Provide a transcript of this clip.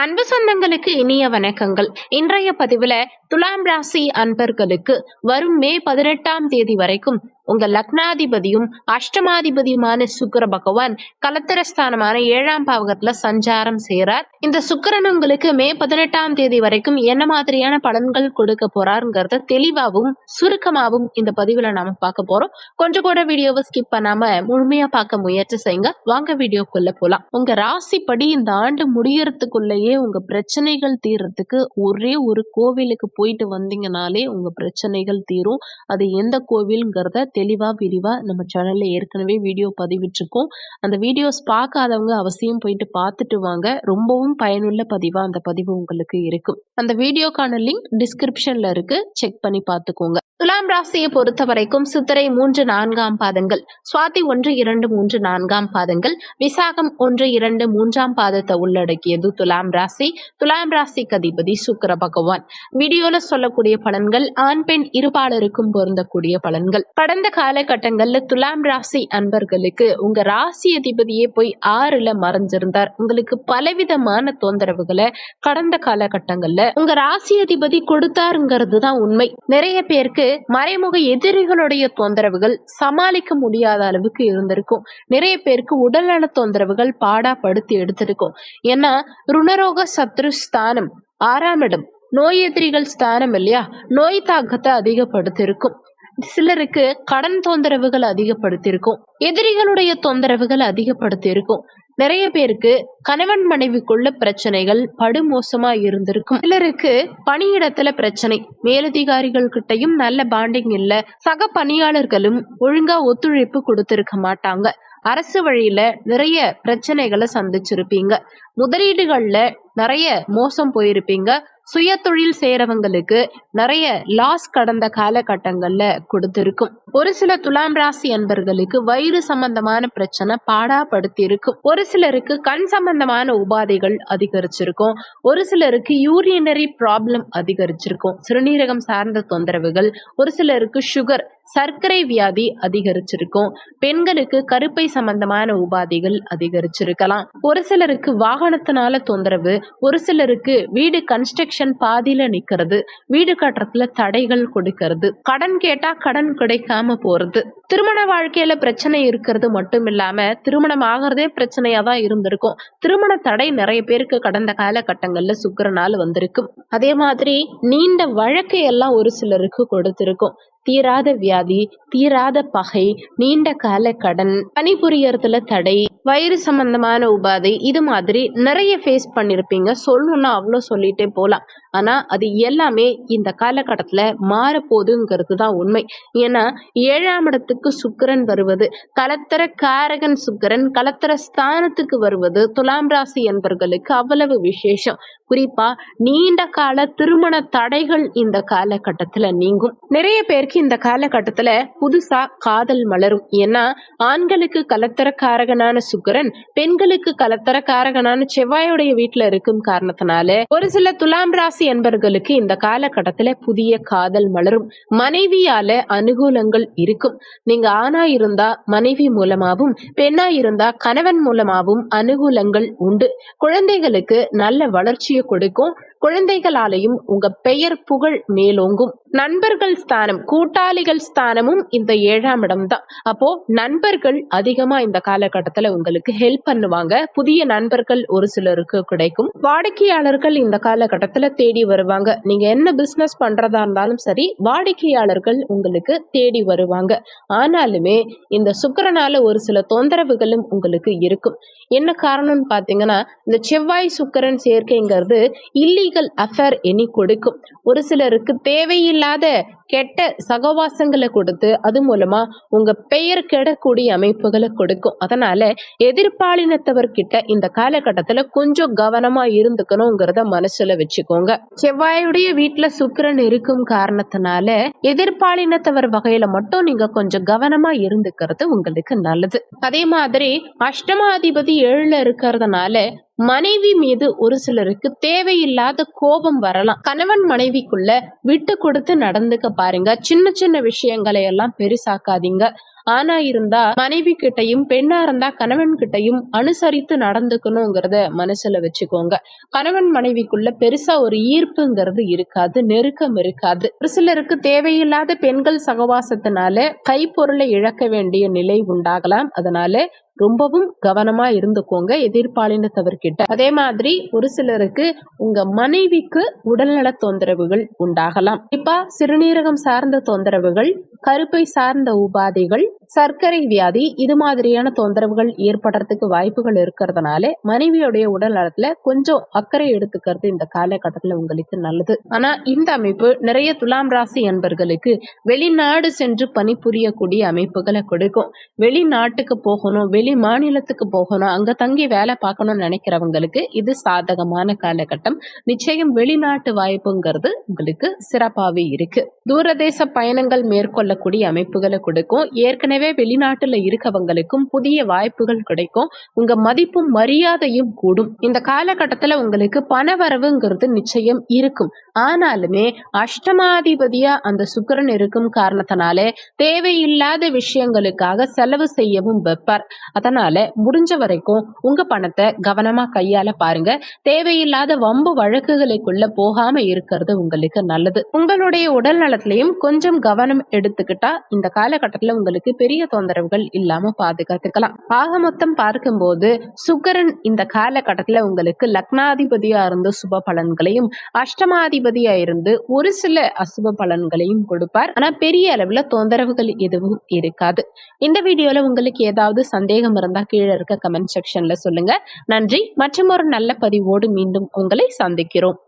அன்பு சொந்தங்களுக்கு இனிய வணக்கங்கள். இன்றைய பதிவுல துலாம் ராசி அன்பர்களுக்கு வரும் மே 18ஆம் தேதி வரைக்கும் உங்க லக்னாதிபதியும் அஷ்டமாதிபதியுமான சுக்கிர பகவான் கலத்திரஸ்தானமான 7ஆம் பாவகத்துல சஞ்சாரம் செய்றார். இந்த சுக்கிரன் உங்களுக்கு மே 18ஆம் தேதி வரைக்கும் என்ன மாதிரியான பலன்கள் கொடுக்க போறாருங்கிறத தெளிவாகவும் சுருக்கமாகவும் இந்த பதிவுல நாம பார்க்க போறோம். கொஞ்சம் கூட வீடியோவை ஸ்கிப் பண்ணாம முழுமையா பார்க்க முயற்சி செய்யுங்க. வாங்க வீடியோக்குள்ள போலாம். உங்க ராசிப்படி இந்த ஆண்டு முடியறதுக்குள்ளேயே உங்க பிரச்சனைகள் தீர்றதுக்கு ஒரே ஒரு கோவிலுக்கு போயிட்டு வந்தீங்கனாலே உங்க பிரச்சனைகள் தீரும். அது எந்த கோவில்ங்கிறத தெளிவா விரிவா நம்ம சேனல்ல ஏற்கனவே வீடியோ பதிவிட்டிருக்கோம். அந்த வீடியோஸ் பார்க்காதவங்க அவசியம் போயிட்டு பார்த்துட்டு வாங்க. ரொம்பவும் பயனுள்ள பதிவா அந்த பதிவு உங்களுக்கு இருக்கும். அந்த வீடியோக்கான லிங்க் டிஸ்கிரிப்ஷன்ல இருக்கு, செக் பண்ணி பார்த்துக்கோங்க. துலாம் ராசியை பொறுத்த வரைக்கும் சித்திரை 3, 4ஆம் பாதங்கள், சுவாதி 1, 2, 3, 4ஆம் பாதங்கள், விசாகம் 1, 2, 3ஆம் பாதத்தை உள்ளடக்கியது துலாம் ராசி. துலாம் ராசிக்கு அதிபதி சுக்கிர பகவான். வீடியோல சொல்லக்கூடிய பலன்கள் ஆண் பெண் இருபாலருக்கும் பொருந்தக்கூடிய பலன்கள். கடந்த காலகட்டங்கள்ல துலாம் ராசி அன்பர்களுக்கு உங்க ராசி அதிபதியே போய் 6ல மறைஞ்சிருந்தார். உங்களுக்கு பலவிதமான தொந்தரவுகளை கடந்த காலகட்டங்கள்ல உங்க ராசி அதிபதி கொடுத்தாருங்கிறது தான் உண்மை. நிறைய பேருக்கு மறைமுக எதிரிகளுடைய தொந்தரவுகள் சமாளிக்க முடியாத அளவுக்கு இருந்திருக்கும். நிறைய பேருக்கு உடல்நல தொந்தரவுகள் பாடாப்படுத்தி எடுத்திருக்கும். ஏன்னா ருணரோக சத்ருஸ்தானம் 6ஆம் இடம், நோய் எதிரிகள் ஸ்தானம் இல்லையா, நோய் தாக்கத்தை அதிகப்படுத்தியிருக்கும். சிலருக்கு கடன் தொந்தரவுகள் அதிகப்படுத்தியிருக்கும், எதிரிகளுடைய தொந்தரவுகள் அதிகப்படுத்தியிருக்கும். நிறைய பேருக்கு கணவன் மனைவிக்குள்ள பிரச்சனைகள் படுமோசமா இருந்திருக்கும். சிலருக்கு பணியிடத்துல பிரச்சனை, மேலதிகாரிகள் கிட்டையும் நல்ல பாண்டிங் இல்ல, சக பணியாளர்களும் ஒழுங்கா ஒத்துழைப்பு கொடுத்திருக்க மாட்டாங்க. அரசு வழியில நிறைய பிரச்சனைகளை சந்திச்சிருப்பீங்க. முதலீடுகள்ல நிறைய மோசம் போயிருப்பீங்க. சுய தொழில் செய்யறவங்களுக்கு நிறைய லாஸ் கடந்த காலகட்டங்கள்ல கொடுத்திருக்கும். ஒரு சில துலாம் ராசி அன்பர்களுக்கு வயிறு சம்பந்தமான பிரச்சனை பாடாப்படுத்தி இருக்கும். ஒரு சிலருக்கு கண் சம்பந்தமான உபாதைகள் அதிகரிச்சிருக்கும். ஒரு சிலருக்கு யூரினரி ப்ராப்ளம் அதிகரிச்சிருக்கும், சிறுநீரகம் சார்ந்த தொந்தரவுகள். ஒரு சிலருக்கு சுகர், சர்க்கரை வியாதி அதிகரிச்சிருக்கும். பெண்களுக்கு கருப்பை சம்பந்தமான உபாதைகள் அதிகரிச்சிருக்கலாம். ஒரு சிலருக்கு வாகனத்தினால தொந்தரவு, ஒரு சிலருக்கு வீடு கன்ஸ்ட்ரக்ஷன் பாதியில நிக்கிறது, வீடு கட்டுறதுல தடைகள் கொடுக்கிறது, கடன் கேட்டா கடன் கிடைக்காம போறது, திருமண வாழ்க்கையில பிரச்சனை இருக்கிறது மட்டும் இல்லாம திருமணம் ஆகிறதே பிரச்சனையா தான் இருந்திருக்கும். திருமண தடை நிறைய பேருக்கு கடந்த காலகட்டங்கள்ல சுக்கிரனால வந்திருக்கும். அதே மாதிரி நீண்ட வழக்கை எல்லாம் ஒரு சிலருக்கு கொடுத்திருக்கும். தீராத வியாதி, தீராத பகை, நீண்ட கால கடன், பணிபுரியறதுல தடை, வயிறு சம்பந்தமான உபாதை, இது மாதிரி நிறைய ஃபேஸ் பண்ணிருப்பீங்க. சொல்லணும்னா அவ்வளோ சொல்லிட்டே போலாம். ஆனா அது எல்லாமே இந்த காலகட்டத்துல மாறப்போகுதுங்கிறது தான் உண்மை. ஏன்னா 7ஆம் இடத்துக்கு சுக்கிரன் வருவது, கலத்தர காரகன் சுக்கிரன் கலத்தர ஸ்தானத்துக்கு வருவது துலாம் ராசி என்பர்களுக்கு அவ்வளவு விசேஷம். குறிப்பா நீண்ட கால திருமண தடைகள் இந்த காலகட்டத்துல நீங்கும். நிறைய பேருக்கு இந்த காலகட்டத்துல புதுசா காதல் மலரும். ஏன்னா ஆண்களுக்கு கலத்தர காரகனான சுக்கிரன் பெண்களுக்கு கலத்தர காரகனான செவ்வாயுடைய வீட்டுல இருக்கும் காரணத்தினால ஒரு சில துலாம் ராசி என்பர்களுக்கு இந்த காலகட்டத்துல புதிய காதல் மலரும். மனைவியால அனுகூலங்கள் இருக்கும். நீங்க ஆணா இருந்தா மனைவி மூலமாகவும், பெண்ணா இருந்தா கணவன் மூலமாகவும் அனுகூலங்கள் உண்டு. குழந்தைகளுக்கு நல்ல வளர்ச்சியை கொடுக்கும். குழந்தைகளாலையும் உங்க பெயர் புகழ் மேலோங்கும். நண்பர்கள் ஸ்தானம், கூட்டாளிகள் ஸ்தானமும் இந்த 7ஆம் இடம் தான். அப்போ நண்பர்கள் அதிகமா இந்த காலகட்டத்துல உங்களுக்கு ஹெல்ப் பண்ணுவாங்க. புதிய நண்பர்கள் ஒரு சிலருக்கு கிடைக்கும். வாடிக்கையாளர்கள் இந்த காலகட்டத்துல தேடி வருவாங்க. நீங்க என்ன பிசினஸ் பண்றதா இருந்தாலும் சரி, வாடிக்கையாளர்கள் உங்களுக்கு தேடி வருவாங்க. ஆனாலுமே இந்த சுக்கிரனால ஒரு சில தொந்தரவுகளும் உங்களுக்கு இருக்கும். என்ன காரணம்னு பாத்தீங்கன்னா, இந்த செவ்வாய் சுக்கிரன் சேர்க்கைங்கிறது இல்லீகல் அஃபேர் எண்ணி கொடுக்கும். ஒரு சிலருக்கு தேவையில்லாத கெட்ட சகவாசங்களை கொடுத்து அது மூலமா உங்க பெயர் கெடக்கூடிய அமைப்புகளை கொடுக்கும். அதனால எதிர்பாலினத்தவர்கிட்ட இந்த காலகட்டத்துல கொஞ்சம் கவனமா இருந்துக்கணுங்கிறத மனசுல வச்சுக்கோங்க. செவ்வாயுடைய வீட்டுல சுக்கிரன் இருக்கும் காரணத்தினால எதிர்பாலினத்தவர் வகையில மட்டும் நீங்க கொஞ்சம் கவனமா இருந்துக்கிறது உங்களுக்கு நல்லது. அதே மாதிரி அஷ்டமாதிபதி 7ல இருக்கிறதுனால மனைவி மீது ஒரு சிலருக்கு தேவையில்லாத கோபம் வரலாம். கணவன் மனைவிக்குள்ள விட்டு கொடுத்து நடந்துக்க பாருங்க. சின்ன சின்ன விஷயங்களை எல்லாம் பெருசாக்காதீங்க. ஆணா இருந்தா மனைவி கிட்டையும், பெண்ணா இருந்தா கணவன் கிட்டையும் அனுசரித்து நடந்துக்கணுங்கிறத மனசுல வச்சுக்கோங்க. கணவன் மனைவிக்குள்ள பெருசா ஒரு ஈர்ப்புங்கிறது இருக்காது, நெருக்கம் இருக்காது. ஒரு சிலருக்கு தேவையில்லாத பெண்கள் சகவாசத்தினால கைப்பொருளை இழக்க வேண்டிய நிலை உண்டாகலாம். அதனால ரொம்பவும் கவனமா இருந்துக்கோங்க எதிர்பாலினத்தவர்கிட்ட. அதே மாதிரி ஒரு சிலருக்கு உங்க மனைவிக்கு உடல்நல தொந்தரவுகள் உண்டாகலாம். இப்ப சிறுநீரகம் சார்ந்த தொந்தரவுகள், கருப்பை சார்ந்த உபாதைகள், சர்க்கரை வியாதி இது மாதிரியான தொந்தரவுகள் ஏற்படுறதுக்கு வாய்ப்புகள் இருக்கிறதுனால மனைவியுடைய உடல் நலத்துல கொஞ்சம் அக்கறை எடுத்துக்கிறது இந்த காலகட்டத்துல உங்களுக்கு நல்லது. ஆனா இந்த அமைப்பு நிறைய துலாம் ராசி அன்பர்களுக்கு வெளிநாடு சென்று பணிபுரியக்கூடிய அமைப்புகளை கொடுக்கும். வெளிநாட்டுக்கு போகணும், வெளி மாநிலத்துக்கு போகணும், அங்க தங்கி வேலை பார்க்கணும்னு நினைக்கிறவங்களுக்கு இது சாதகமான காலகட்டம். நிச்சயம் வெளிநாட்டு வாய்ப்புங்கிறது உங்களுக்கு சிறப்பாவே இருக்கு. தூரதேச பயணங்கள் மேற்கொள்ளக்கூடிய அமைப்புகளை கொடுக்கும். ஏற்கனவே வெளிநாட்டுல இருக்கவங்களுக்கும் புதிய வாய்ப்புகள் கிடைக்கும். உங்க மதிப்பும் மரியாதையும் கூடும். இந்த காலகட்டத்துல உங்களுக்கு பண வரவுங்கிறது நிச்சயம் இருக்கும். ஆனாலுமே அஷ்டமாதிபதியா அந்த சுக்கிரன் இருக்கும் காரணத்தினால தேவையில்லாத விஷயங்களுக்காக செலவு செய்யவும் வைப்பார். அதனால முடிஞ்ச வரைக்கும் உங்க பணத்தை கவனமா கையால பாருங்க. தேவையில்லாத வம்பு வழக்குகளுக்குள்ள போகாம இருக்கிறது உங்களுக்கு நல்லது. உங்களுடைய உடல் நலத்திலையும் கொஞ்சம் கவனம் எடுத்துக்கிட்டா இந்த காலகட்டத்துல உங்களுக்கு பெரிய தொந்தரவுகள் இல்லாம பாதுகாத்துக்கலாம். ஆக மொத்தம் பார்க்கும்போது சுக்கிரன் இந்த காலகட்டத்துல உங்களுக்கு லக்னாதிபதியா இருந்து சுப பலன்களையும், அஷ்டமாதிபதியா இருந்து ஒரு சில அசுப பலன்களையும் கொடுப்பார். ஆனா பெரிய அளவுல தொந்தரவுகள் எதுவும் இருக்காது. இந்த வீடியோல உங்களுக்கு ஏதாவது சந்தேகம் இருந்தா கீழே இருக்க கமெண்ட் செக்ஷன்ல சொல்லுங்க. நன்றி. மற்றும் ஒரு நல்ல பதிவோடு மீண்டும் உங்களை சந்திக்கிறோம்.